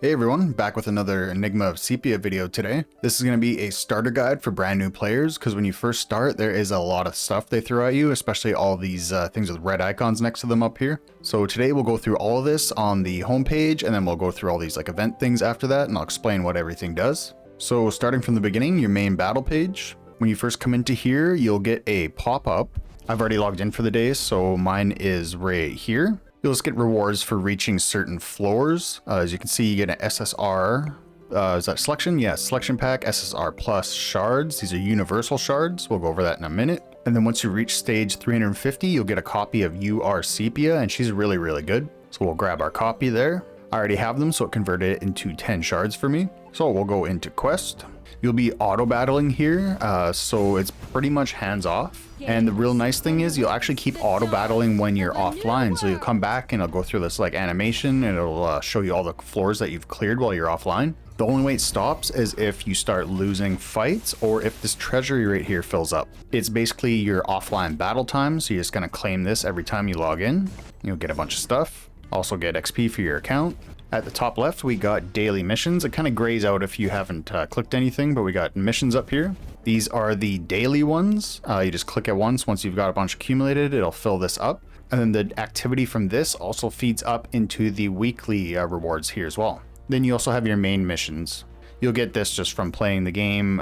Hey everyone, back with another Enigma of Sepia video today. This is going to be a starter guide for brand new players, because when you first start, there is a lot of stuff they throw at you, especially all these things with red icons next to them up here. So today we'll go through all of this on the homepage, and then we'll go through all these like event things after that, and I'll explain what everything does. So starting from the beginning, your main battle page. When you first come into here, you'll get a pop-up. I've already logged in for the day, so mine is right here. You'll just get rewards for reaching certain floors. As you can see, you get an SSR. Is that selection? Yeah, selection pack, SSR plus shards. These are universal shards. We'll go over that in a minute. And then once you reach stage 350, you'll get a copy of Sepia, and she's really, really good. So we'll grab our copy there. I already have them, so it converted it into 10 shards for me. So we'll go into quest. You'll be auto battling here, so it's pretty much hands off. And the real nice thing is you'll actually keep auto battling when you're offline. So you'll come back and it'll go through this like animation, and it'll show you all the floors that you've cleared while you're offline. The only way it stops is if you start losing fights, or if this treasury right here fills up. It's basically your offline battle time, so you're just gonna claim this every time you log in. You'll get a bunch of stuff. Also get XP for your account. At the top left, we got daily missions. It kind of grays out if you haven't clicked anything, but we got missions up here. These are the daily ones. You just click it once you've got a bunch accumulated, it'll fill this up. And then the activity from this also feeds up into the weekly rewards here as well. Then you also have your main missions. You'll get this just from playing the game,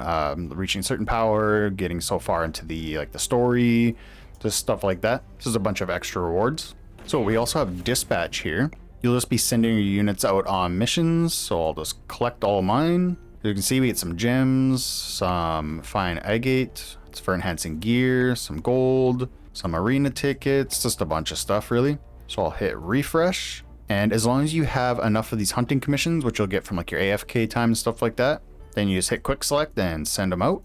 reaching certain power, getting so far into the story, just stuff like that. This is a bunch of extra rewards. So we also have dispatch here. You'll just be sending your units out on missions, so I'll just collect all of mine. You can see we get some gems, some fine agate, it's for enhancing gear, some gold, some arena tickets, just a bunch of stuff really. So I'll hit refresh, and as long as you have enough of these hunting commissions, which you'll get from like your AFK time and stuff like that, then you just hit quick select and send them out.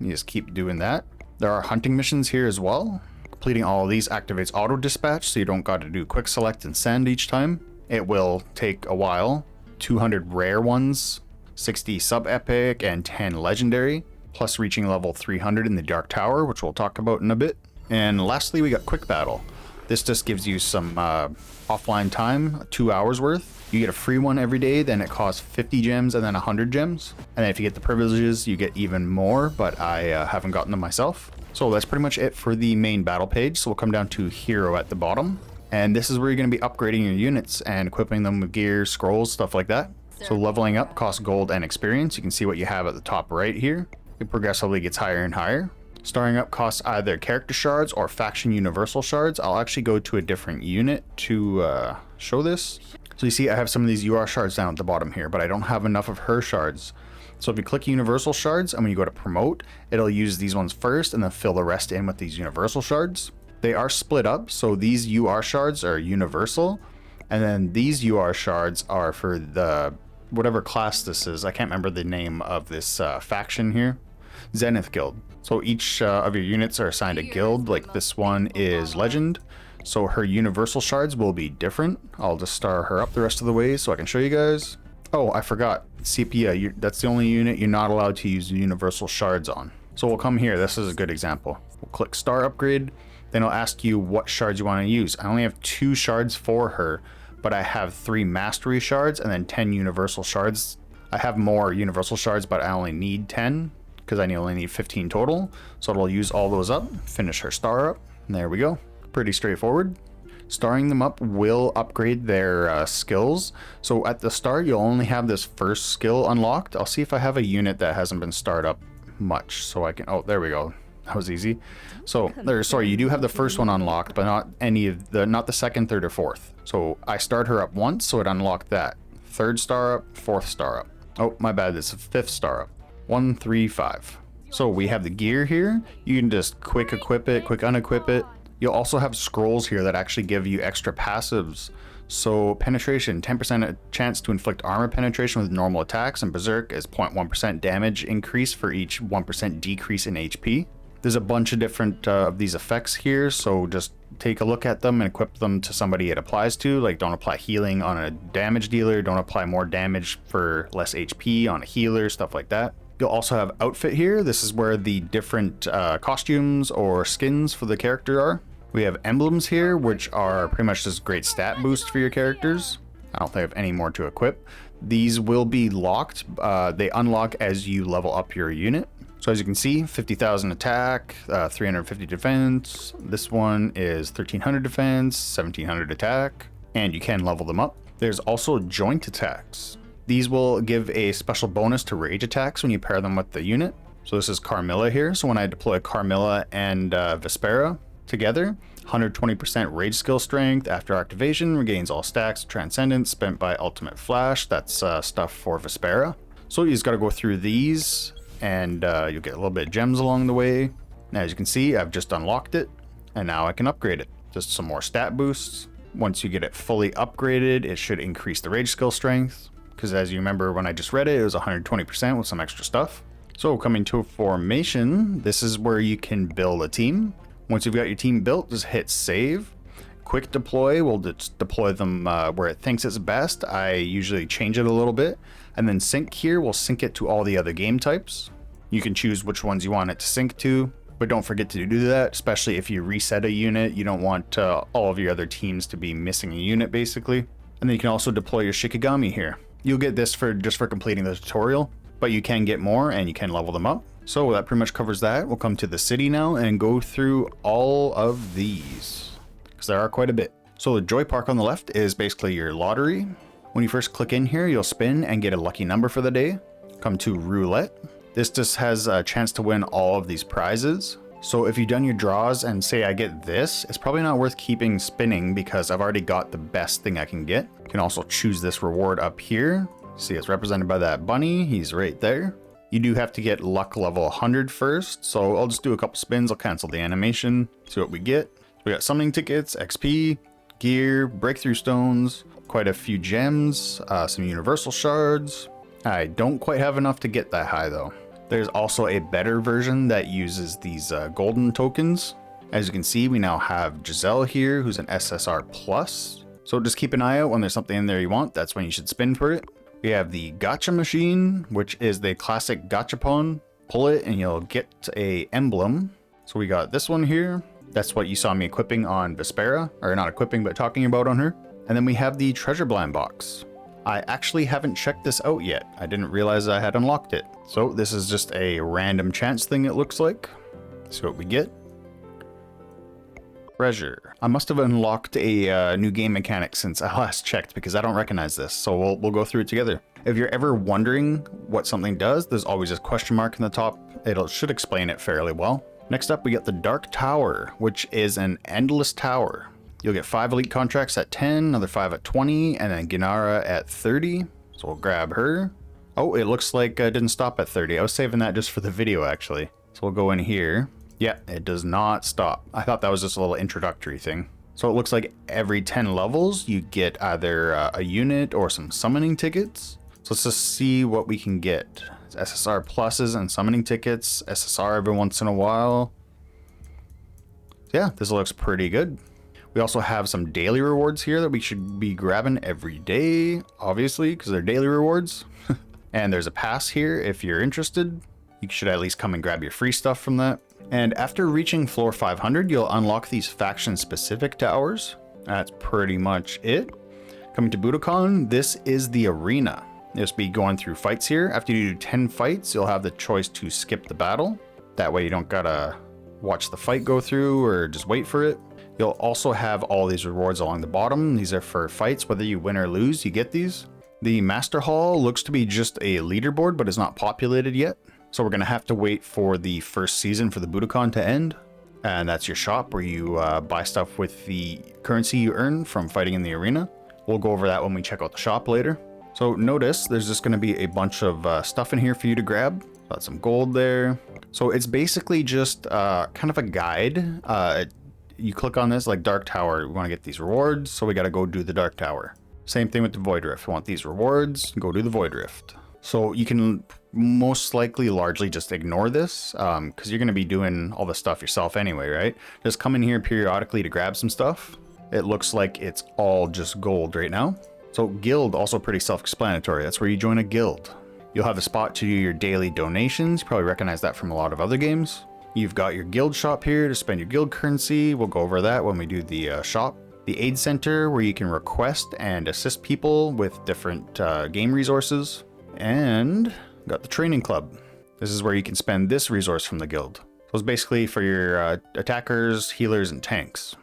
You just keep doing that. There are hunting missions here as well. Completing all of these activates auto dispatch, so you don't got to do quick select and send each time. It will take a while. 200 rare ones, 60 sub epic, and 10 legendary, plus reaching level 300 in the Dark Tower, which we'll talk about in a bit. And lastly, we got quick battle. This just gives you some offline time, 2 hours worth. You get a free one every day, then it costs 50 gems and then 100 gems. And then if you get the privileges, you get even more, but I haven't gotten them myself. So that's pretty much it for the main battle page. So we'll come down to hero at the bottom. And this is where you're going to be upgrading your units and equipping them with gear, scrolls, stuff like that. So leveling up costs gold and experience. You can see what you have at the top right here. It progressively gets higher and higher. Starting up costs either character shards or faction universal shards. I'll actually go to a different unit to show this. So you see I have some of these UR shards down at the bottom here, but I don't have enough of her shards. So if you click universal shards, and when you go to promote, it'll use these ones first and then fill the rest in with these universal shards. They are split up, so these UR shards are universal, and then these UR shards are for the whatever class this is. I can't remember the name of this faction here. Zenith Guild. So each of your units are assigned a guild. Like this one is Legend, so her universal shards will be different. I'll just star her up the rest of the way so I can show you guys. Oh, I forgot. Sepia, that's the only unit you're not allowed to use universal shards on. So we'll come here. This is a good example. We'll click star upgrade. Then it'll ask you what shards you want to use. I only have 2 shards for her, but I have 3 mastery shards and then 10 universal shards. I have more universal shards, but I only need 10 because I only need 15 total. So it'll use all those up, finish her star up, and there we go. Pretty straightforward. Starring them up will upgrade their skills. So at the start, you'll only have this first skill unlocked. I'll see if I have a unit that hasn't been starred up much, so I can, oh, there we go. That was easy. So sorry, you do have the first one unlocked, but not any of the, not the second, third, or fourth. So I start her up once, so it unlocked that. 3rd star up, 4th star up. Oh, my bad, it's a 5th star up. 1, 3, 5. So we have the gear here. You can just quick equip it, quick unequip it. You'll also have scrolls here that actually give you extra passives. So penetration, 10% chance to inflict armor penetration with normal attacks, and berserk is 0.1% damage increase for each 1% decrease in HP. There's a bunch of different of these effects here, so just take a look at them and equip them to somebody it applies to. Like, don't apply healing on a damage dealer, don't apply more damage for less HP on a healer, stuff like that. You'll also have outfit here. This is where the different costumes or skins for the character are. We have emblems here, which are pretty much just great stat boost for your characters. I don't think I have any more to equip. These will be locked. They unlock as you level up your unit. So as you can see, 50,000 attack, 350 defense. This one is 1300 defense, 1700 attack, and you can level them up. There's also joint attacks. These will give a special bonus to rage attacks when you pair them with the unit. So this is Carmilla here. So when I deploy Carmilla and Vespera together, 120% rage skill strength. After activation, regains all stacks of Transcendence spent by Ultimate Flash. That's stuff for Vespera. So you just got to go through these, and you'll get a little bit of gems along the way. Now, as you can see, I've just unlocked it, and now I can upgrade it. Just some more stat boosts. Once you get it fully upgraded, it should increase the rage skill strength, because as you remember when I just read it, it was 120% with some extra stuff. So coming to formation, this is where you can build a team. Once you've got your team built, just hit save. Quick deploy will just deploy them where it thinks it's best. I usually change it a little bit. And then sync here will sync it to all the other game types. You can choose which ones you want it to sync to, but don't forget to do that, especially if you reset a unit. You don't want all of your other teams to be missing a unit, basically. And then you can also deploy your Shikigami here. You'll get this just for completing the tutorial, but you can get more and you can level them up. So that pretty much covers that. We'll come to the city now and go through all of these, because there are quite a bit. So the Joy Park on the left is basically your lottery. When you first click in here, you'll spin and get a lucky number for the day. Come to roulette. This just has a chance to win all of these prizes. So if you've done your draws and say I get this, it's probably not worth keeping spinning because I've already got the best thing I can get. You can also choose this reward up here. See, it's represented by that bunny. He's right there. You do have to get luck level 100 first, so I'll just do a couple spins. I'll cancel the animation, see what we get. We got summoning tickets, XP, gear, breakthrough stones, quite a few gems, some universal shards. I don't quite have enough to get that high though. There's also a better version that uses these golden tokens. As you can see, we now have Giselle here, who's an SSR plus. So just keep an eye out when there's something in there you want. That's when you should spin for it. We have the gacha machine, which is the classic gachapon. Pull it and you'll get a emblem. So we got this one here. That's what you saw me equipping on Vespera, or not equipping, but talking about on her. And then we have the treasure blind box. I actually haven't checked this out yet. I didn't realize I had unlocked it. So this is just a random chance thing, it looks like. See what we get. Treasure. I must have unlocked a new game mechanic since I last checked because I don't recognize this. So we'll go through it together. If you're ever wondering what something does, there's always this question mark in the top. It should explain it fairly well. Next up, we got the Dark Tower, which is an endless tower. You'll get 5 elite contracts at 10, another 5 at 20, and then Ginara at 30. So we'll grab her. Oh, it looks like it didn't stop at 30. I was saving that just for the video, actually. So we'll go in here. Yeah, it does not stop. I thought that was just a little introductory thing. So it looks like every 10 levels, you get either a unit or some summoning tickets. So let's just see what we can get. It's SSR pluses and summoning tickets, SSR every once in a while. Yeah, this looks pretty good. We also have some daily rewards here that we should be grabbing every day, obviously, because they're daily rewards. And there's a pass here if you're interested. You should at least come and grab your free stuff from that. And after reaching floor 500, you'll unlock these faction-specific towers. That's pretty much it. Coming to Budokan, this is the arena. You'll just be going through fights here. After you do 10 fights, you'll have the choice to skip the battle. That way you don't gotta watch the fight go through or just wait for it. You'll also have all these rewards along the bottom. These are for fights. Whether you win or lose, you get these. The Master Hall looks to be just a leaderboard, but is not populated yet. So we're going to have to wait for the first season for the Budokan to end. And that's your shop where you buy stuff with the currency you earn from fighting in the arena. We'll go over that when we check out the shop later. So notice there's just going to be a bunch of stuff in here for you to grab. Got some gold there. So it's basically just kind of a guide. You click on this like Dark Tower. We want to get these rewards, so we got to go do the Dark Tower. Same thing with the Void Rift. We want these rewards, go do the Void Rift. So you can most likely largely just ignore this because you're going to be doing all the stuff yourself anyway, right? Just come in here periodically to grab some stuff. It looks like it's all just gold right now. So guild, also pretty self-explanatory. That's where you join a guild. You'll have a spot to do your daily donations. You probably recognize that from a lot of other games. You've got your guild shop here to spend your guild currency. We'll go over that when we do the shop. The aid center, where you can request and assist people with different game resources. And got the training club. This is where you can spend this resource from the guild. So it's basically for your attackers, healers, and tanks,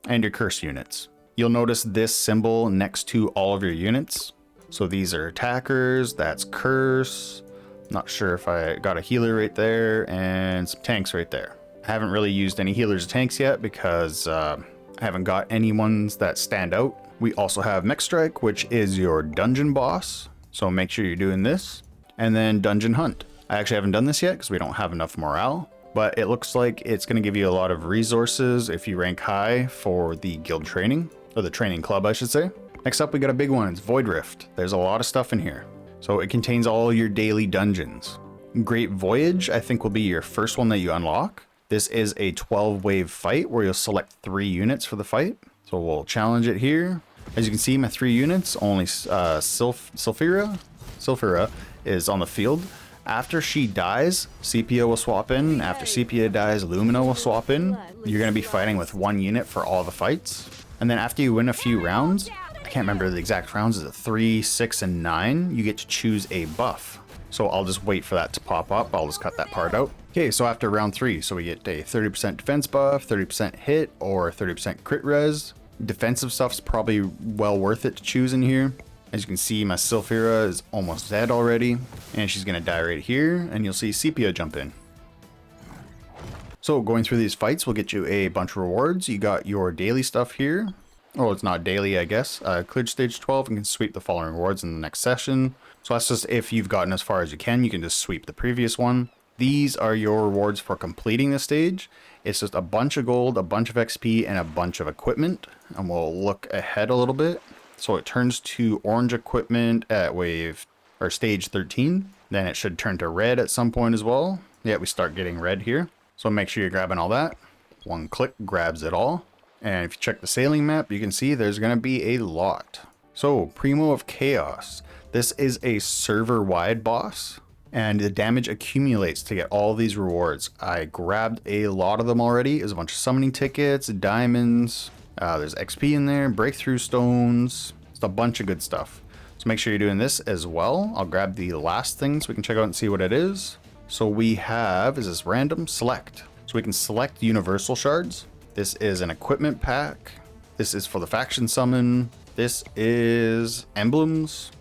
and your curse units. You'll notice this symbol next to all of your units. So these are attackers, that's curse. Not sure if I got a healer right there, and some tanks right there. I haven't really used any healers or tanks yet because I haven't got any ones that stand out. We also have Mech Strike, which is your dungeon boss. So make sure you're doing this. And then Dungeon Hunt. I actually haven't done this yet because we don't have enough morale, but it looks like it's going to give you a lot of resources if you rank high for the guild training, or the training club, I should say. Next up, we got a big one. It's Void Rift. There's a lot of stuff in here. So it contains all your daily dungeons. Great Voyage, I think, will be your first one that you unlock. This is a 12-wave fight where you'll select 3 units for the fight. So we'll challenge it here. As you can see, my 3 units, only Sulfura is on the field. After she dies, Sepia will swap in. After Sepia dies, Lumina will swap in. You're going to be fighting with 1 unit for all the fights. And then after you win a few rounds, I can't remember the exact rounds, is it 3, 6, and 9? You get to choose a buff. So I'll just wait for that to pop up. I'll just cut that part out. Okay, so after round 3, so we get a 30% defense buff, 30% hit, or 30% crit res. Defensive stuff's probably well worth it to choose in here. As you can see, my Sulfura is almost dead already, and she's gonna die right here, and you'll see Sepia jump in. So going through these fights will get you a bunch of rewards. You got your daily stuff here. Oh, it's not daily, I guess. Cleared stage 12 and can sweep the following rewards in the next session. So that's just if you've gotten as far as you can can just sweep the previous one. These are your rewards for completing the stage. It's just a bunch of gold, a bunch of XP, and a bunch of equipment. And we'll look ahead a little bit. So it turns to orange equipment at stage 13. Then it should turn to red at some point as well. Yeah, we start getting red here. So make sure you're grabbing all that. One click grabs it all. And if you check the sailing map, you can see there's going to be a lot. So Primo of Chaos. This is a server-wide boss, and the damage accumulates to get all these rewards. I grabbed a lot of them already. There's a bunch of summoning tickets, diamonds. There's XP in there, breakthrough stones. It's a bunch of good stuff. So make sure you're doing this as well. I'll grab the last thing so we can check out and see what it is. So we have, is this random? Select. So we can select universal shards. This is an equipment pack. This is for the faction summon. This is emblems.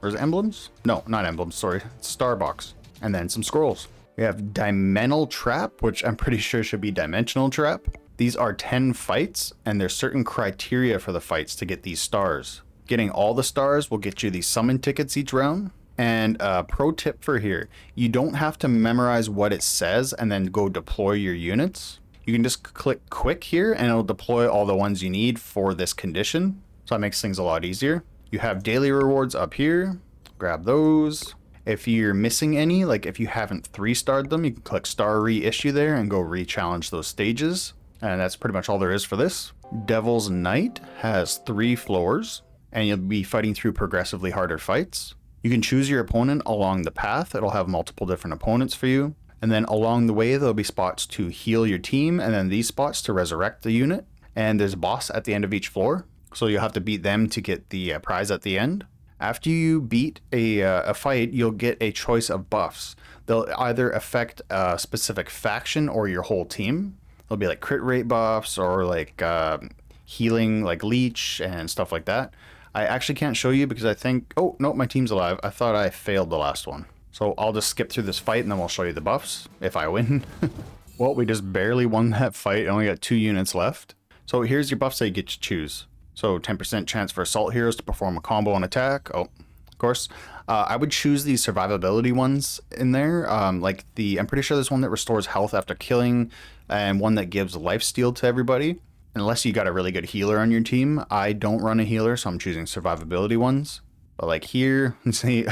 Or is it emblems? No, not emblems, sorry. It's Starbox. And then some scrolls. We have Dimensional Trap, which I'm pretty sure should be Dimensional Trap. These are 10 fights, and there's certain criteria for the fights to get these stars. Getting all the stars will get you these summon tickets each round. And a pro tip for here, you don't have to memorize what it says and then go deploy your units. You can just click quick here and it'll deploy all the ones you need for this condition. So that makes things a lot easier. You have daily rewards up here. Grab those. If you're missing any, like if you haven't 3-starred them, you can click star reissue there and go re-challenge those stages. And that's pretty much all there is for this. Devil's Night has 3 floors, and you'll be fighting through progressively harder fights. You can choose your opponent along the path. It'll have multiple different opponents for you. And then along the way, there'll be spots to heal your team, and then these spots to resurrect the unit. And there's a boss at the end of each floor, so you'll have to beat them to get the prize at the end. After you beat a fight, you'll get a choice of buffs. They'll either affect a specific faction or your whole team. There'll be like crit rate buffs or like healing, like leech and stuff like that. I actually can't show you because I think, oh, no, my team's alive. I thought I failed the last one. So I'll just skip through this fight and then we'll show you the buffs if I win. Well, we just barely won that fight. I only got 2 units left. So here's your buffs that you get to choose. So 10% chance for assault heroes to perform a combo and attack. Oh, of course. I would choose these survivability ones in there. I'm pretty sure there's one that restores health after killing and one that gives lifesteal to everybody. Unless you got a really good healer on your team. I don't run a healer, so I'm choosing survivability ones. But like here, see,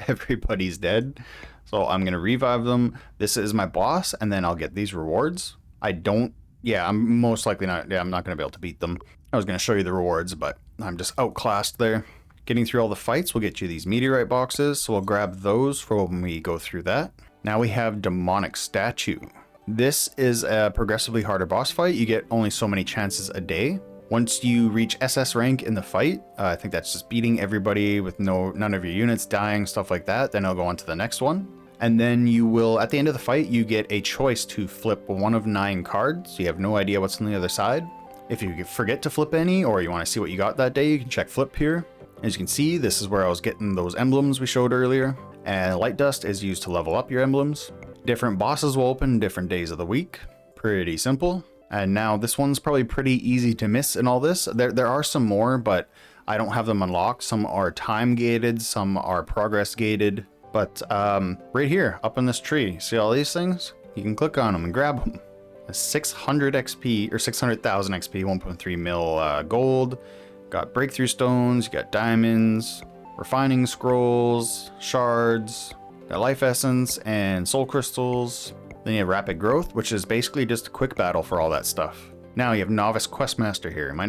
everybody's dead. So I'm going to revive them. This is my boss, and then I'll get these rewards. I'm most likely not, I'm not going to be able to beat them. I was going to show you the rewards, but I'm just outclassed there. Getting through all the fights will get you these meteorite boxes, so we'll grab those for when we go through that. Now we have Demonic Statue. This is a progressively harder boss fight. You get only so many chances a day. Once you reach SS rank in the fight, I think that's just beating everybody with none of your units dying, stuff like that. Then I'll go on to the next one. And then you will, at the end of the fight, you get a choice to flip one of 9 cards. You have no idea what's on the other side. If you forget to flip any, or you want to see what you got that day, you can check flip here. As you can see, this is where I was getting those emblems we showed earlier. And light dust is used to level up your emblems. Different bosses will open different days of the week. Pretty simple. And now this one's probably pretty easy to miss in all this. There are some more, but I don't have them unlocked. Some are time gated, some are progress gated. But right here, up in this tree, see all these things? You can click on them and grab them. 600 XP, or 600,000 XP, 1.3 mil gold. Got breakthrough stones, you got diamonds, refining scrolls, shards, got life essence, and soul crystals. Then you have rapid growth, which is basically just a quick battle for all that stuff. Now you have novice questmaster here. It might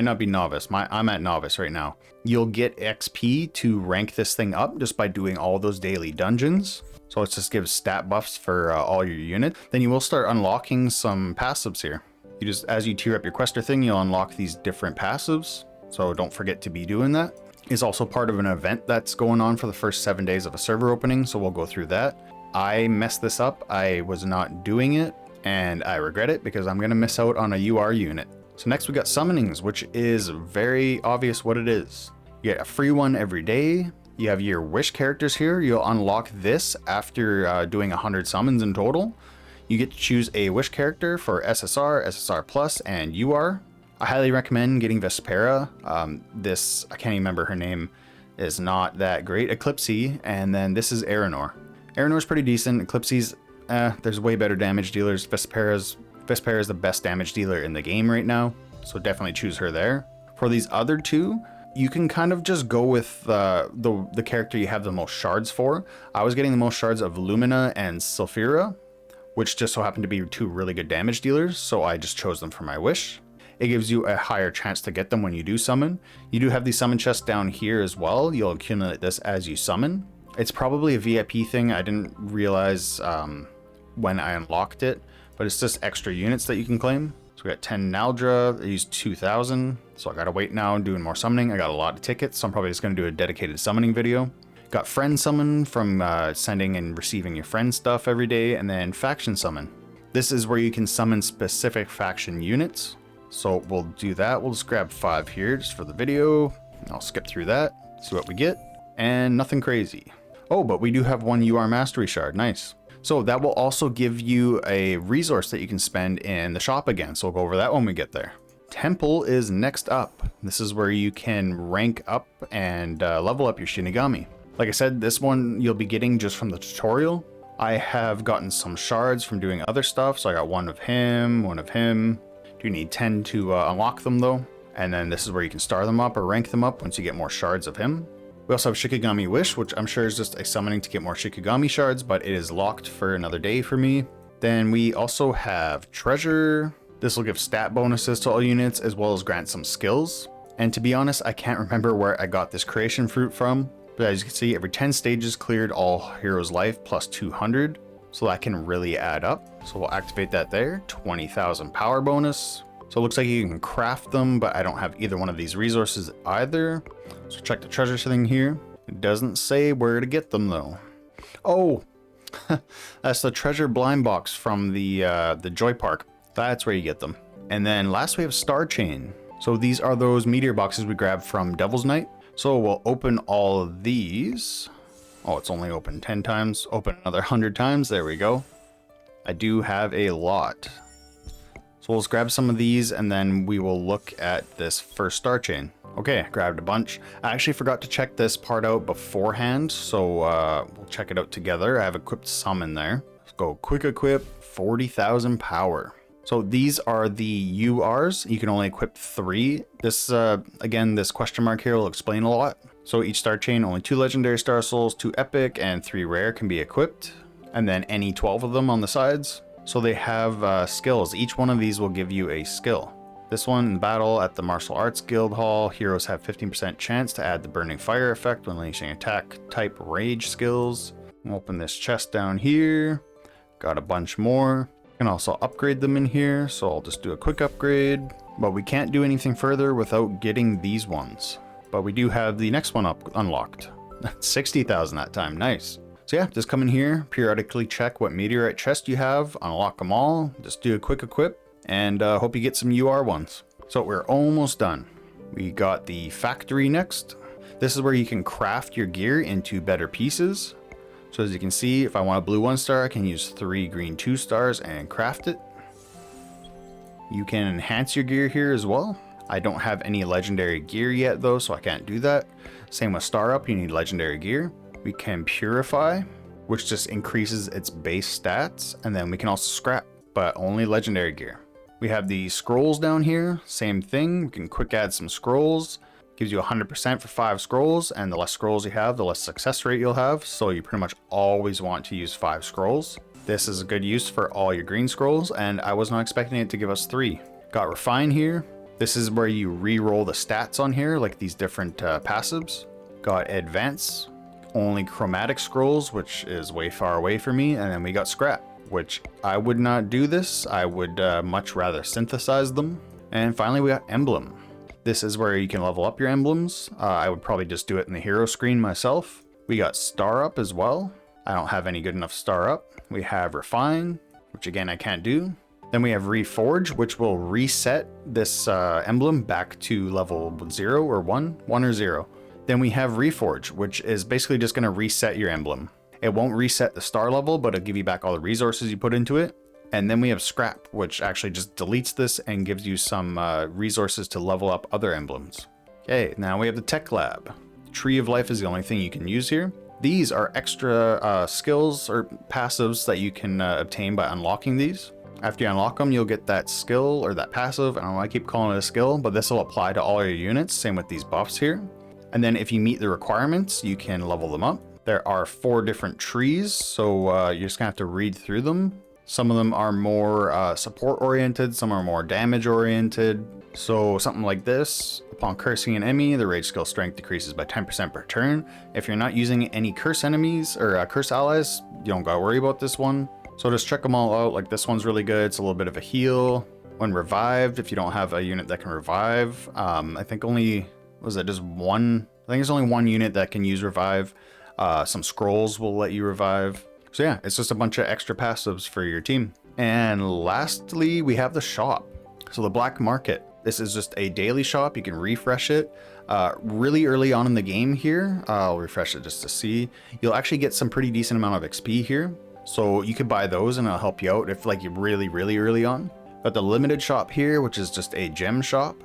not be novice. I'm at novice right now. You'll get XP to rank this thing up just by doing all those daily dungeons. So it just gives stat buffs for all your unit. Then you will start unlocking some passives here. You just, as you tier up your quester thing, you'll unlock these different passives. So don't forget to be doing that. It's also part of an event that's going on for the first 7 days of a server opening. So we'll go through that. I messed this up. I was not doing it and I regret it because I'm going to miss out on a UR unit. So next we got summonings, which is very obvious what it is. You get a free one every day. You have your wish characters here. You'll unlock this after doing 100 summons in total. You get to choose a wish character for SSR, SSR Plus, and UR. I highly recommend getting Vespera. This, I can't even remember her name, is not that great. Eclipsey, and then this is Aranor. Aranor's pretty decent. Eclipsey's, there's way better damage dealers. Vespera is the best damage dealer in the game right now, so definitely choose her there. For these other two, you can kind of just go with the character you have the most shards for. I was getting the most shards of Lumina and Sulfura, which just so happened to be 2 really good damage dealers, so I just chose them for my wish. It gives you a higher chance to get them when you do summon. You do have these summon chests down here as well. You'll accumulate this as you summon. It's probably a VIP thing. I didn't realize when I unlocked it, but it's just extra units that you can claim. So we got 10 Naldra, I used 2,000. So I gotta wait now and doing more summoning. I got a lot of tickets, so I'm probably just gonna do a dedicated summoning video. Got friend summon from sending and receiving your friend stuff every day, and then faction summon. This is where you can summon specific faction units. So we'll do that. We'll just grab 5 here just for the video. I'll skip through that, see what we get, and nothing crazy. Oh, but we do have 1 UR Mastery Shard, nice. So that will also give you a resource that you can spend in the shop again. So we'll go over that when we get there. Temple is next up. This is where you can rank up and level up your Shinigami. Like I said, this one you'll be getting just from the tutorial. I have gotten some shards from doing other stuff. So I got 1 of him, 1 of him. You need 10 to unlock them though. And then this is where you can star them up or rank them up once you get more shards of him. We also have Shikigami Wish, which I'm sure is just a summoning to get more Shikigami shards, but it is locked for another day for me. Then we also have Treasure. This will give stat bonuses to all units as well as grant some skills. And to be honest, I can't remember where I got this creation fruit from, but as you can see, every 10 stages cleared all heroes' life plus 200. So that can really add up. So we'll activate that there. 20,000 power bonus. So it looks like you can craft them, but I don't have either one of these resources either. So check the treasure thing here. It doesn't say where to get them though. Oh, that's the treasure blind box from the Joy Park. That's where you get them. And then last we have Star Chain. So these are those meteor boxes we grabbed from Devil's Night. So we'll open all of these. Oh, it's only open 10 times. Open another 100 times. There we go. I do have a lot. So we'll just grab some of these and then we will look at this first star chain. Okay, grabbed a bunch. I actually forgot to check this part out beforehand, so we'll check it out together. I have equipped some in there. Let's go quick equip, 40,000 power. So these are the URs. You can only equip 3. This, again, this question mark here will explain a lot. So each star chain, only 2 legendary star souls, 2 epic, and 3 rare can be equipped. And then any 12 of them on the sides. So they have skills. Each one of these will give you a skill. This one, in battle at the Martial Arts Guild Hall, heroes have 15% chance to add the Burning Fire effect when unleashing attack type rage skills. I'll open this chest down here. Got a bunch more. You can also upgrade them in here, so I'll just do a quick upgrade. But we can't do anything further without getting these ones. But we do have the next one up unlocked. 60,000 that time, nice. So yeah, just come in here, periodically check what meteorite chest you have, unlock them all, just do a quick equip, and hope you get some UR ones. So we're almost done. We got the factory next. This is where you can craft your gear into better pieces. So as you can see, if I want a blue 1 star, I can use 3 green 2 stars and craft it. You can enhance your gear here as well. I don't have any legendary gear yet though, so I can't do that. Same with star up, you need legendary gear. We can purify, which just increases its base stats, and then we can also scrap, but only legendary gear. We have the scrolls down here, same thing. We can quick add some scrolls. Gives you 100% for 5 scrolls, and the less scrolls you have, the less success rate you'll have. So you pretty much always want to use 5 scrolls. This is a good use for all your green scrolls, and I was not expecting it to give us 3. Got refine here. This is where you re-roll the stats on here, like these different passives. Got advance, only chromatic scrolls, which is way far away for me. And then we got scrap, which I would not do this. I would much rather synthesize them. And finally we got emblem. This is where you can level up your emblems. I would probably just do it in the hero screen myself. We got star up as well. I don't have any good enough star up. We have refine, which again I can't do. Then we have reforge, which will reset this emblem back to level 0 or 1 or 0. Then we have reforge, which is basically just going to reset your emblem. It won't reset the star level, but it'll give you back all the resources you put into it. And then we have scrap, which actually just deletes this and gives you some resources to level up other emblems. Okay, now we have the tech lab. Tree of life is the only thing you can use here. These are extra skills or passives that you can obtain by unlocking these. After you unlock them, you'll get that skill or that passive. I don't know why I keep calling it a skill, but this will apply to all your units. Same with these buffs here. And then if you meet the requirements, you can level them up. There are 4 different trees, so you're just gonna have to read through them. Some of them are more support oriented, some are more damage oriented. So something like this, upon cursing an enemy, the rage skill strength decreases by 10% per turn. If you're not using any curse enemies or curse allies, you don't gotta worry about this one. So just check them all out. Like this one's really good. It's a little bit of a heal. When revived, if you don't have a unit that can revive, I think only, was it just one? I think there's only one unit that can use revive. Some scrolls will let you revive. So yeah, it's just a bunch of extra passives for your team. And lastly, we have the shop. So the black market. This is just a daily shop. You can refresh it really early on in the game here. I'll refresh it just to see. You'll actually get some pretty decent amount of XP here. So you could buy those and it'll help you out if like you're really early on. But the limited shop here, which is just a gem shop,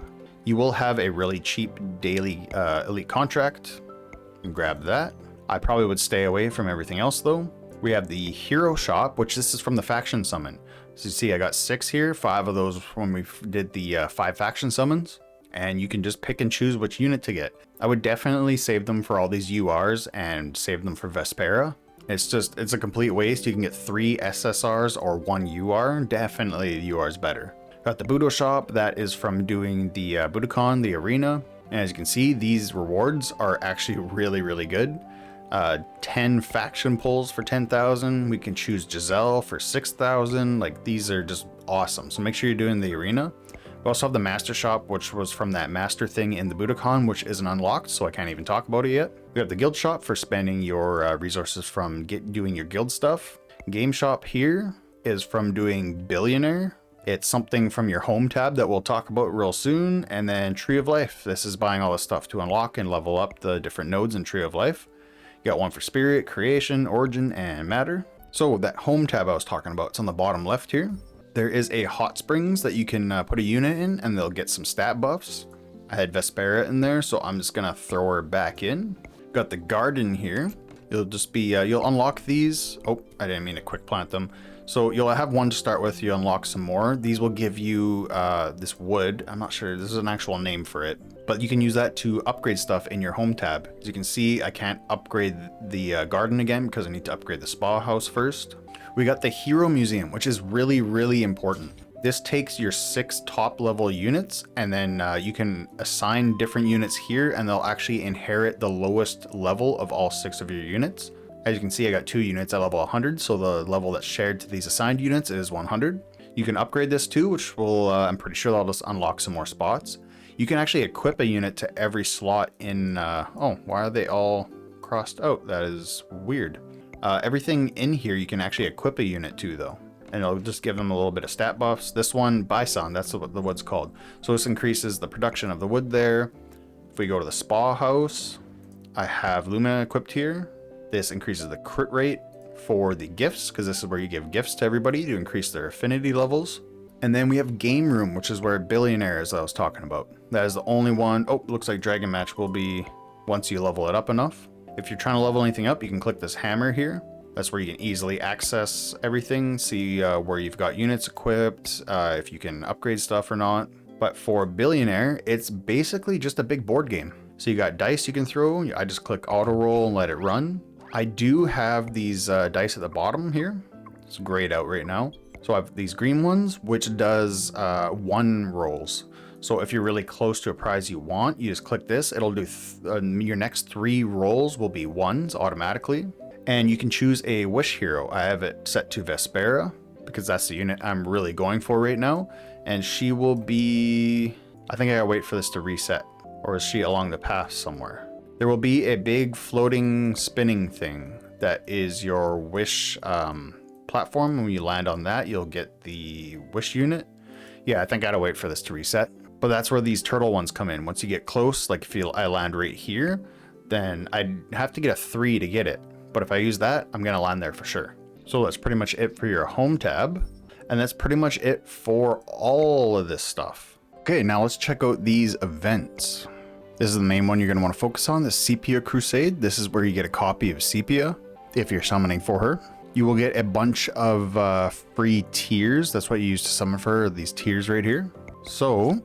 you will have a really cheap daily elite contract. And grab that. I probably would stay away from everything else though. We have the hero shop, which this is from the faction summon. So you see I got 6 here, 5 of those when we did the 5 faction summons. And you can just pick and choose which unit to get. I would definitely save them for all these URs and save them for Vespera. It's a complete waste. You can get 3 SSRs or 1 UR. Definitely the UR is better. Got the Budo shop, that is from doing the Budokan, the arena. And as you can see, these rewards are actually really good. 10 faction pulls for 10,000. We can choose Giselle for 6,000. Like these are just awesome. So make sure you're doing the arena. We also have the master shop, which was from that master thing in the Budokan, which isn't unlocked, so I can't even talk about it yet. We have the guild shop for spending your resources from doing your guild stuff. Game shop here is from doing billionaire. It's something from your home tab that we'll talk about real soon. And then Tree of Life. This is buying all the stuff to unlock and level up the different nodes in Tree of Life. You got one for Spirit, Creation, Origin, and Matter. So that home tab I was talking about, it's on the bottom left here. There is a hot springs that you can put a unit in and they'll get some stat buffs. I had Vespera in there, so I'm just gonna throw her back in. Got the garden here. It'll just be, you'll unlock these. Oh, I didn't mean to quick plant them. So you'll have one to start with, you unlock some more. These will give you this wood. I'm not sure, this is an actual name for it. But you can use that to upgrade stuff in your home tab. As you can see, I can't upgrade the garden again because I need to upgrade the spa house first. We got the Hero Museum, which is really important. This takes your 6 top level units and then you can assign different units here and they'll actually inherit the lowest level of all 6 of your units. As you can see, I got 2 units at level 100, so the level that's shared to these assigned units is 100. You can upgrade this too, which will, I'm pretty sure that'll just unlock some more spots. You can actually equip a unit to every slot in, oh, why are they all crossed out? That is weird. Everything in here you can actually equip a unit to though. And it'll just give them a little bit of stat buffs. This one, Bison, that's what the wood's called. So this increases the production of the wood there. If we go to the spa house, I have Lumina equipped here. This increases the crit rate for the gifts, because this is where you give gifts to everybody to increase their affinity levels. And then we have Game Room, which is where Billionaire is I was talking about. That is the only one. Oh, looks like Dragon Match will be once you level it up enough. If you're trying to level anything up, you can click this hammer here. That's where you can easily access everything, see where you've got units equipped, if you can upgrade stuff or not. But for Billionaire, it's basically just a big board game. So you got dice you can throw. I just click auto roll and let it run. I do have these dice at the bottom here. It's grayed out right now. So I have these green ones, which does 1 rolls. So if you're really close to a prize you want, you just click this. It'll do your next 3 rolls will be 1s automatically. And you can choose a wish hero. I have it set to Vespera because that's the unit I'm really going for right now. And she will be, I think I gotta wait for this to reset. Or is she along the path somewhere? There will be a big floating spinning thing that is your wish platform. When you land on that, you'll get the wish unit. Yeah, I think I gotta wait for this to reset. But that's where these turtle ones come in. Once you get close, like if I land right here, then I'd have to get a 3 to get it. But if I use that, I'm gonna land there for sure. So that's pretty much it for your home tab. And that's pretty much it for all of this stuff. Okay, now let's check out these events. This is the main one you're gonna wanna focus on, the Sepia Crusade. This is where you get a copy of Sepia if you're summoning for her. You will get a bunch of free tiers. That's what you use to summon for her, these tiers right here. So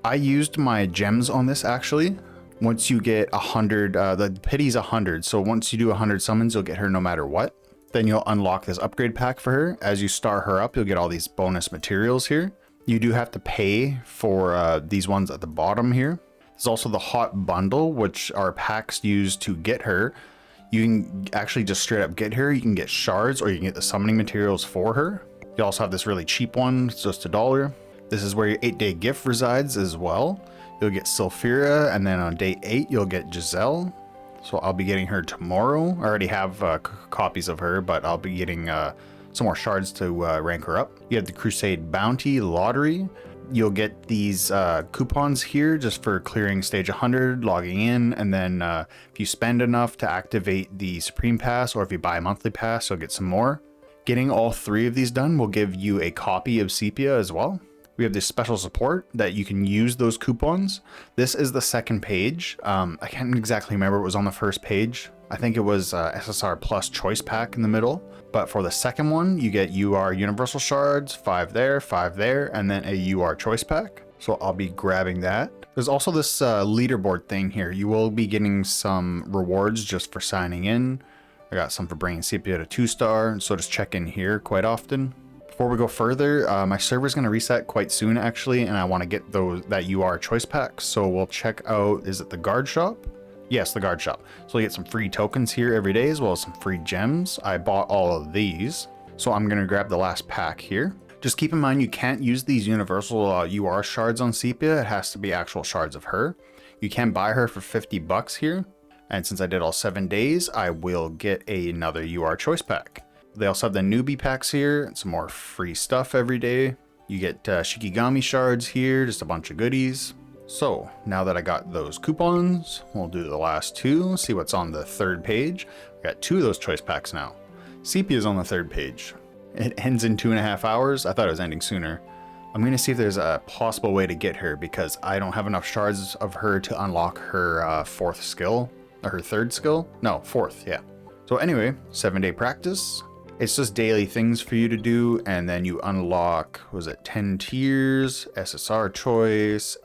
I used my gems on this actually. Once you get 100, the pity's 100. So once you do 100 summons, you'll get her no matter what. Then you'll unlock this upgrade pack for her. As you star her up, you'll get all these bonus materials here. You do have to pay for these ones at the bottom here. There's also the hot bundle, which are packs used to get her. You can actually just straight up get her. You can get shards or you can get the summoning materials for her. You also have this really cheap one. It's just $1. This is where your 8-day gift resides as well. You'll get Sulfura, and then on day 8, you'll get Giselle. So I'll be getting her tomorrow. I already have copies of her, but I'll be getting some more shards to rank her up. You have the Crusade Bounty Lottery. You'll get these coupons here just for clearing stage 100, logging in, and then if you spend enough to activate the Supreme Pass, or if you buy a monthly pass, you'll get some more. Getting all 3 of these done will give you a copy of Sepia as well. We have this special support that you can use those coupons. This is the second page. I can't exactly remember what was on the first page. I think it was SSR Plus Choice Pack in the middle. But for the second one, you get UR Universal Shards, 5 there, and then a UR Choice Pack. So I'll be grabbing that. There's also this leaderboard thing here. You will be getting some rewards just for signing in. I got some for bringing Sepia to 2-star, so just check in here quite often. Before we go further, my server is going to reset quite soon actually, and I want to get that UR choice pack. So we'll check out, is it the guard shop? Yes, the guard shop. So you get some free tokens here every day, as well as some free gems. I bought all of these, so I'm going to grab the last pack here. Just keep in mind you can't use these universal UR shards on Sepia. It has to be actual shards of her. You can buy her for 50 bucks here, and since I did all 7 days, I will get another UR choice pack. They also have the newbie packs here and some more free stuff every day. You get Shikigami shards here, just a bunch of goodies. So now that I got those coupons, we'll do the last 2, see what's on the 3rd page. I got 2 of those choice packs now. Sepia is on the 3rd page. It ends in 2.5 hours. I thought it was ending sooner. I'm going to see if there's a possible way to get her because I don't have enough shards of her to unlock her 4th skill, or her 3rd skill. No, 4th, yeah. So anyway, 7-day practice. It's just daily things for you to do, and then you unlock, was it 10 tiers, SSR choice,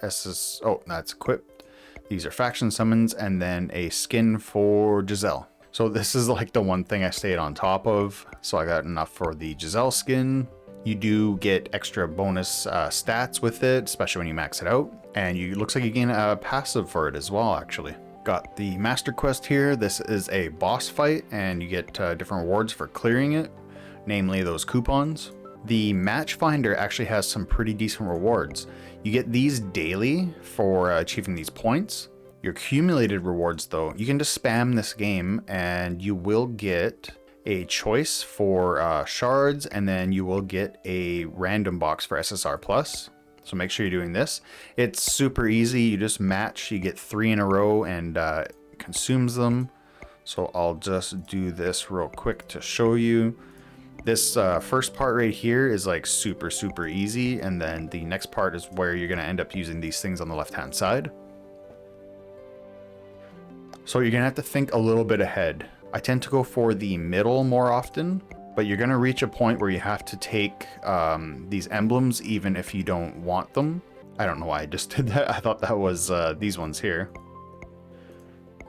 oh, that's equipped. These are faction summons, and then a skin for Giselle. So this is like the one thing I stayed on top of. So I got enough for the Giselle skin. You do get extra bonus stats with it, especially when you max it out. And looks like you gain a passive for it as well, actually. Got the master quest here. This is a boss fight and you get different rewards for clearing it, namely those coupons. The match finder actually has some pretty decent rewards. You get these daily for achieving these points. Your accumulated rewards though, you can just spam this game and you will get a choice for shards, and then you will get a random box for SSR plus. So make sure you're doing this. It's super easy. You just match, you get 3 in a row and it consumes them. So I'll just do this real quick to show you. This first part right here is like super easy. And then the next part is where you're gonna end up using these things on the left-hand side. So you're gonna have to think a little bit ahead. I tend to go for the middle more often, but you're gonna reach a point where you have to take these emblems even if you don't want them. I don't know why I just did that. I thought that was these ones here.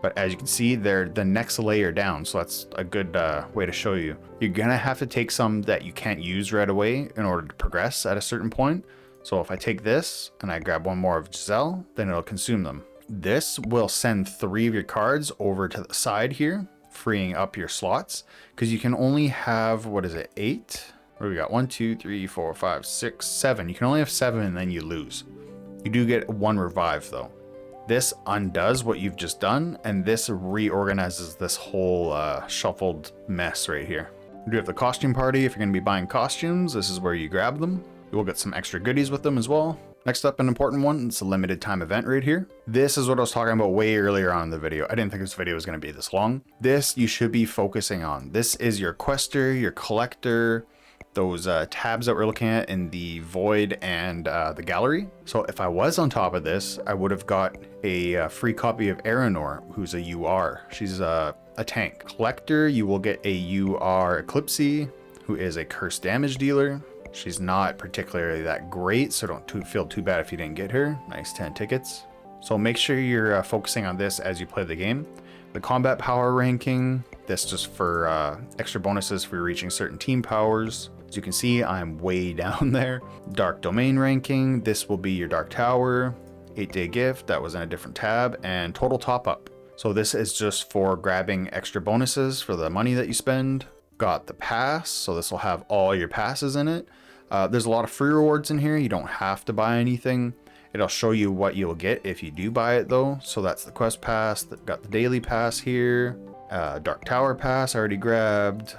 But as you can see, they're the next layer down, so that's a good way to show you. You're gonna have to take some that you can't use right away in order to progress at a certain point. So if I take this and I grab one more of Giselle, then it'll consume them. This will send 3 of your cards over to the side here, freeing up your slots, because you can only have, what is it, 8? What do we got? 1, 2, 3, 4, 5, 6, 7. You can only have 7 and then you lose. You do get 1 revive though. This undoes what you've just done, and this reorganizes this whole shuffled mess right here. We do have the costume party. If you're going to be buying costumes, this is where you grab them. You will get some extra goodies with them as well. Next up, an important one, it's a limited time event right here. This is what I was talking about way earlier on in the video. I didn't think this video was going to be this long. This you should be focusing on. This is your quester, your collector, those tabs that we're looking at in the void and the gallery. So if I was on top of this, I would have got a free copy of Aranor, who's a UR. She's a tank. Collector, you will get a UR Eclipse, who is a curse damage dealer. She's not particularly that great, so don't feel too bad if you didn't get her. Nice 10 tickets. So make sure you're focusing on this as you play the game. The combat power ranking, this just for extra bonuses for reaching certain team powers. As you can see, I'm way down there. Dark domain ranking, this will be your dark tower. 8-day gift, that was in a different tab, and total top up. So this is just for grabbing extra bonuses for the money that you spend. Got the pass, so this will have all your passes in it. There's a lot of free rewards in here. You don't have to buy anything. It'll show you what you'll get if you do buy it though. So that's the quest pass. Got the daily pass here. Dark Tower pass I already grabbed.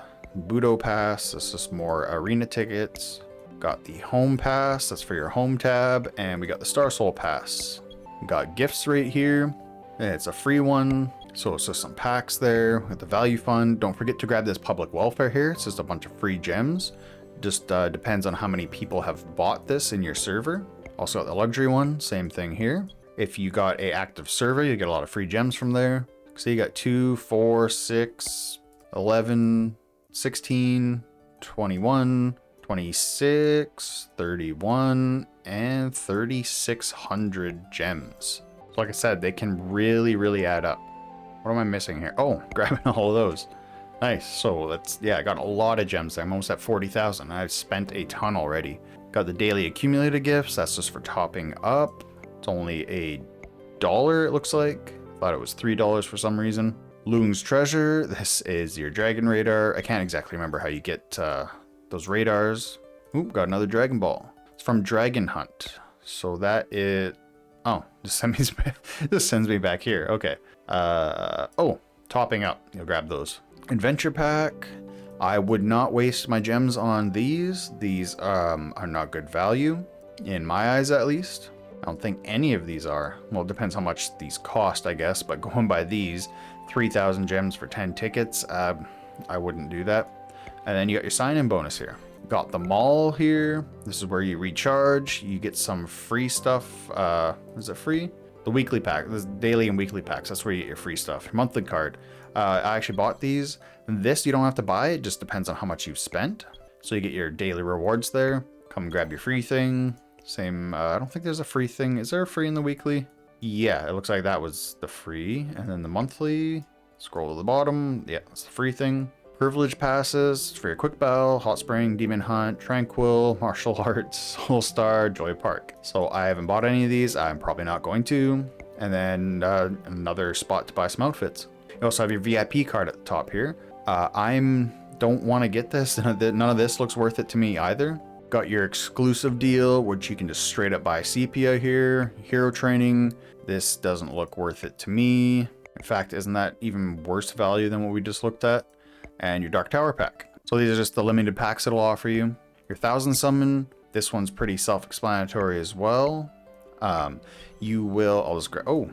Budo pass, this is more arena tickets. Got the home pass, that's for your home tab. And we got the Star Soul pass. We got gifts right here. And it's a free one. So it's just some packs there with the value fund. Don't forget to grab this public welfare here. It's just a bunch of free gems. Just depends on how many people have bought this in your server. Also got the luxury one, same thing here. If you got a active server, you get a lot of free gems from there. So you got 2, 4, 6, 11, 16, 21, 26, 31, and 3,600 gems. So like I said, they can really add up. What am I missing here? Oh, grabbing all of those. Nice. So that's, yeah, I got a lot of gems there. I'm almost at 40,000. I've spent a ton already. Got the daily accumulated gifts. That's just for topping up. It's only $1, it looks like. Thought it was $3 for some reason. Loon's treasure. This is your dragon radar. I can't exactly remember how you get those radars. Oop, got another Dragon Ball. It's from Dragon Hunt. So that is, oh, just sends me back here. Okay. Oh, topping up. You'll grab those. Adventure pack. I would not waste my gems on these. These are not good value, in my eyes at least. I don't think any of these are. Well, it depends how much these cost, I guess, but going by these, 3,000 gems for 10 tickets, I wouldn't do that. And then you got your sign-in bonus here. Got the mall here. This is where you recharge. You get some free stuff. Is it free? The weekly pack. This daily and weekly packs. That's where you get your free stuff. Your monthly card. I actually bought these. This you don't have to buy. It just depends on how much you've spent. So you get your daily rewards there. Come grab your free thing. Same. I don't think there's a free thing. Is there a free in the weekly? Yeah, it looks like that was the free. And then the monthly. Scroll to the bottom. Yeah, that's the free thing. Privilege passes for your Quick Bell, Hot Spring, Demon Hunt, Tranquil, Martial Arts, Soul Star, Joy Park. So I haven't bought any of these. I'm probably not going to. And then another spot to buy some outfits. You also have your VIP card at the top here. I don't want to get this. None of this looks worth it to me either. Got your exclusive deal, which you can just straight up buy Sepia here. Hero training. This doesn't look worth it to me. In fact, isn't that even worse value than what we just looked at? And your Dark Tower pack. So these are just the limited packs it'll offer you. Your 1000 summon. This one's pretty self-explanatory as well. You will, I'll just grab, oh,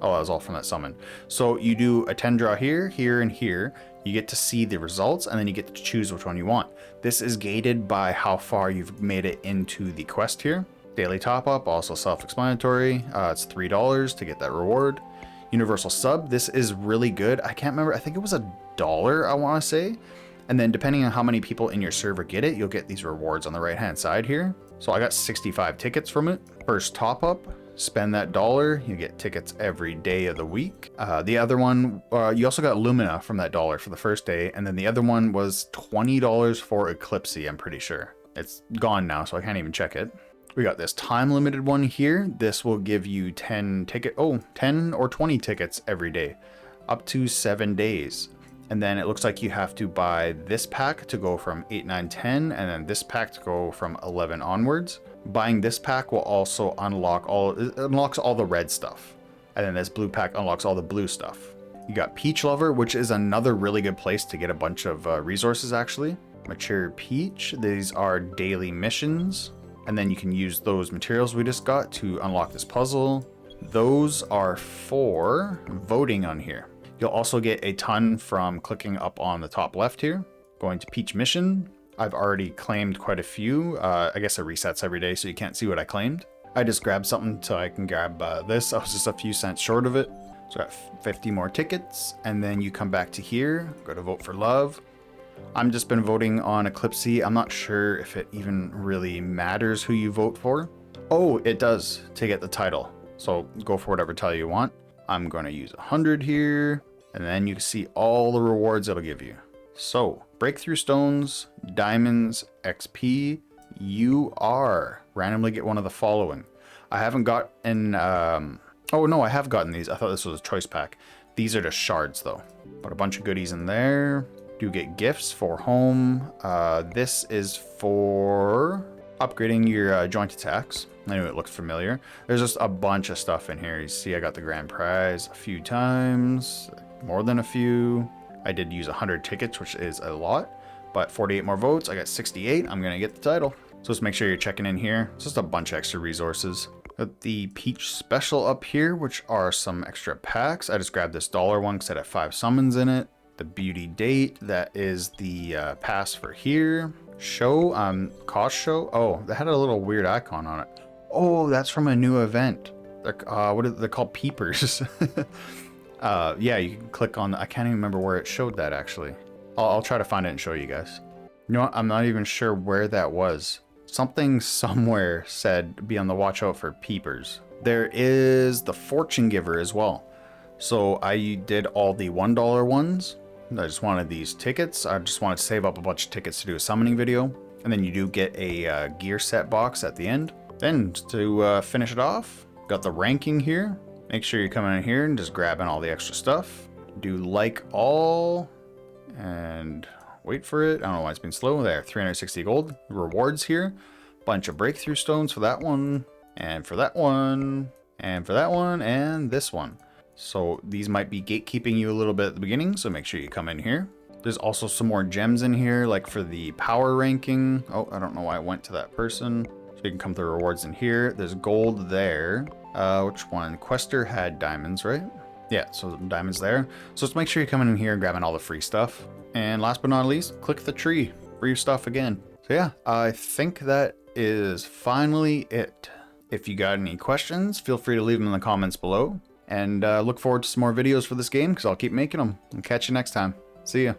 that was all from that summon. So you do a 10 draw here, here, and here. You get to see the results, and then you get to choose which one you want. This is gated by how far you've made it into the quest here. Daily top up, also self-explanatory. It's $3 to get that reward. Universal sub, this is really good. I can't remember, I think it was $1, I want to say. And then depending on how many people in your server get it, you'll get these rewards on the right hand side here. So I got 65 tickets from it. First top up, spend that $1, you get tickets every day of the week. The other one, you also got Lumina from that $1 for the first day. And then the other one was $20 for Eclipse, I'm pretty sure. It's gone now, so I can't even check it. We got this time limited one here. This will give you 10 or 20 tickets every day, up to 7 days. And then it looks like you have to buy this pack to go from 8, 9, 10, and then this pack to go from 11 onwards. Buying this pack will also unlocks all the red stuff. And then this blue pack unlocks all the blue stuff. You got Peach Lover, which is another really good place to get a bunch of resources actually. Mature Peach, these are daily missions. And then you can use those materials we just got to unlock this puzzle. Those are for voting on here. You'll also get a ton from clicking up on the top left here. Going to Peach Mission. I've already claimed quite a few. I guess it resets every day, so you can't see what I claimed. I just grabbed something so I can grab this. I was just a few cents short of it. So I got 50 more tickets. And then you come back to here, go to Vote for Love. I'm just been voting on Eclipse. I'm not sure if it even really matters who you vote for. Oh, it does to get the title. So go for whatever title you want. I'm going to use 100 here. And then you can see all the rewards it'll give you. So, breakthrough stones, diamonds, XP, UR. Randomly get one of the following. I haven't gotten, oh no, I have gotten these. I thought this was a choice pack. These are just shards though. But a bunch of goodies in there. Do get gifts for home. This is for upgrading your joint attacks. I knew it looked familiar. There's just a bunch of stuff in here. You see I got the grand prize a few times. More than a few. I did use 100 tickets, which is a lot, but 48 more votes. I got 68. I'm gonna get the title. So just make sure you're checking in here. It's just a bunch of extra resources. Got the Peach Special up here, which are some extra packs. I just grabbed this $1 one because it had 5 summons in it. The Beauty Date, that is the pass for here. Show, cost show. Oh, that had a little weird icon on it. Oh, that's from a new event. They're called peepers. Yeah, you can click on, I can't even remember where it showed that actually. I'll try to find it and show you guys. You know what? I'm not even sure where that was. Something somewhere said be on the watch out for peepers. There is the Fortune Giver as well. So I did all the $1 ones. I just wanted these tickets. I just wanted to save up a bunch of tickets to do a summoning video. And then you do get a gear set box at the end. Then to finish it off, got the ranking here. Make sure you're coming in here and just grabbing all the extra stuff. Do like all and wait for it. I don't know why it's been slow there. 360 gold rewards here. Bunch of breakthrough stones for that one and for that one and for that one and this one. So these might be gatekeeping you a little bit at the beginning. So make sure you come in here. There's also some more gems in here, like for the power ranking. Oh, I don't know why I went to that person. So you can come through rewards in here. There's gold there. Which one? Quester had diamonds, right? Yeah, so diamonds there. So let's make sure you're coming in here and grabbing all the free stuff. And last but not least, click the tree. Free stuff again. So yeah, I think that is finally it. If you got any questions, feel free to leave them in the comments below. And look forward to some more videos for this game because I'll keep making them. I'll catch you next time. See ya.